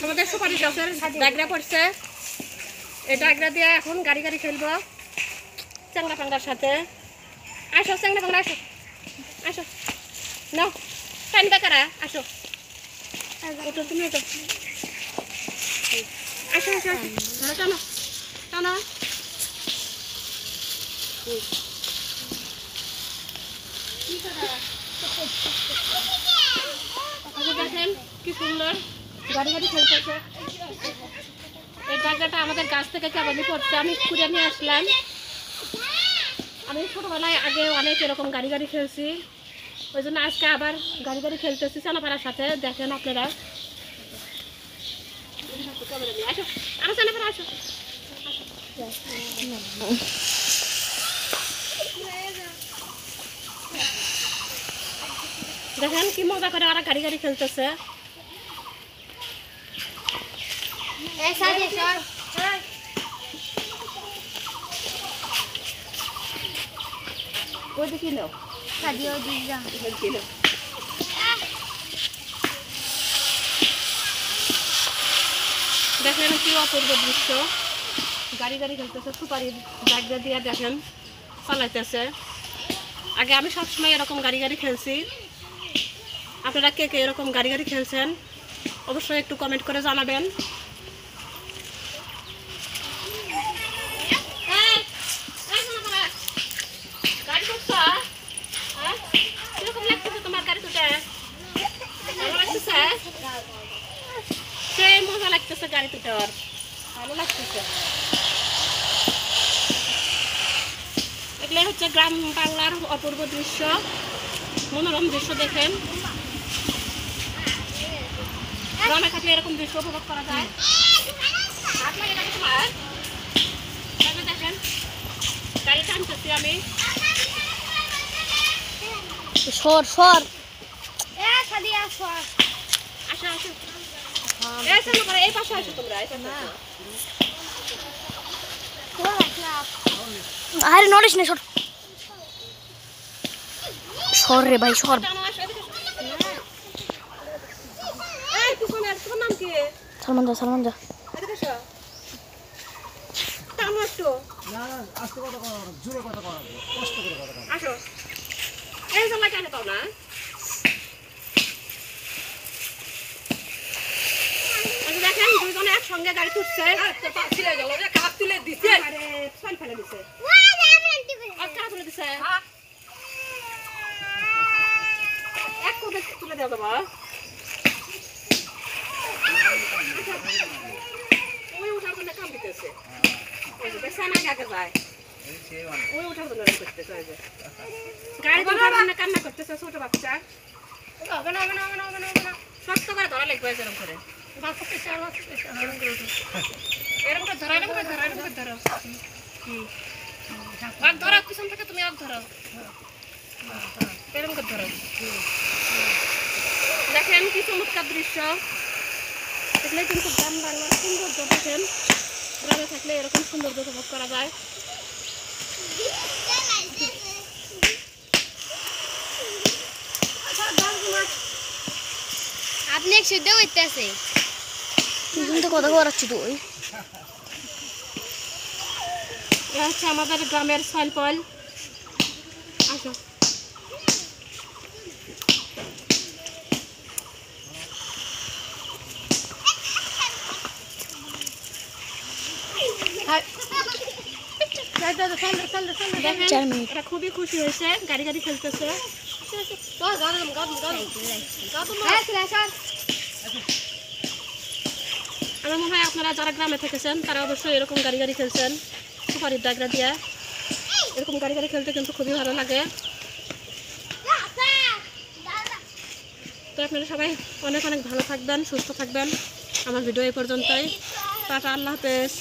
আমাদের সুপারি গাছের ডাগরা পড়ছে, এই ডাগরা দিয়ে এখন গাড়ি গাড়ি খেলবো চ্যাংড়া পাঙ্গার সাথে। আসো চ্যাংড়া পাঙ্গা, আসো আসো, নাও টাইম বেকারা, আসো ওটো, তুমি ওটো, আসো আসো আসো, টানো টানো। দেখেন কি সুন্দর গাড়ি গাড়ি খেলতেছে। এই জায়গাটা আমাদের গাছ থেকে কেবলই পড়ছে, আমি ঘুরে নিয়ে আসলাম। আমি ছোটবেলায় আগে অনেক এরকম গাড়ি গাড়ি খেলছি, ওই জন্য আজকে আবার গাড়ি গাড়ি খেলতেছি চানাপাড়ার সাথে। দেখেন আপনারা, আসো আরো চানাপাড়া, আসো দেখেন কি মজা করে ওরা গাড়ি গাড়ি খেলতেছে। দেখেন কি অপূর্ব দৃশ্য, গাড়ি গাড়ি খেলতেছে, সুপারির জায়গা দিয়ে দেখেন চালাইতেছে। আগে আমি সবসময় এরকম গাড়ি গাড়ি খেলছি, আপনারা কে কে এরকম গাড়ি গাড়ি খেলছেন অবশ্যই একটু কমেন্ট করে জানাবেন। তোমার গাড়িতে সেই মজা লাগতেছে, গাড়িতে ভালো লাগতেছে। এগুলো হচ্ছে গ্রাম বাংলার অপূর্ব দৃশ্য, মনোরম দৃশ্য। দেখেন গ্রামে থাকলে এরকম দৃশ্য উপভোগ করা যায়। দেখেন গাড়ি টানতেছি আমি, সর সর, আসো আসো, এই পাশে আসো তোমরা, আরে নড়িস না, সর সর রে ভাই, সর। নাম কি? সালমান যা, সালমান যা। আসো এই সময় কেন পাও না? দেখেন দুইজনে একসঙ্গে গাড়ি তুলছে, তুলে দিচ্ছে, ফেলে দিচ্ছে, তুলে দিচ্ছে, এক কোদে তুলে দেওয়া যাবা। ওই উঠার জন্য কাম দিতেছে, আগে যায় ওই উঠার জন্য করতেছে, গাড়ি উঠার জন্য কান্না করতেছে ছোট বাচ্চা। শক্ত করে ধরা লাগবে এরকম করে, এরকম করে ধরা, এরকম করে ধরা, এরকম করে ধরো, আগ ধরো পিছন থেকে, তুমি আগ ধরো, এরকম করে ধরো। দেখেন কি চমৎকার দৃশ্য, এগুলো কিন্তু গ্রাম বাংলার সৌন্দর্য। দেখেন গ্রামে থাকলে এরকম সৌন্দর্য উপভোগ করা যায়। আপনি এক শুদ্ধ করতেছে, কিন্তু কথা করাচ্ছি তুই। এটা হচ্ছে আমাদের গ্রামের সয়েল পয়েল। আসো এটা খুবই খুশি হয়েছে, গাড়ি গাড়ি খেলতেছে। আমার মনে হয় আপনারা যারা গ্রামে থেকেছেন তারা অবশ্যই এরকম গাড়ি গাড়ি খেলছেন, সুপারির ডাগরা দিয়ে। এরকম গাড়ি গাড়ি খেলতে কিন্তু খুবই ভালো লাগে। তো আপনারা সবাই অনেক অনেক ভালো থাকবেন, সুস্থ থাকবেন। আমার ভিডিও এই পর্যন্তই। টাটা, আল্লাহ হাফেজ।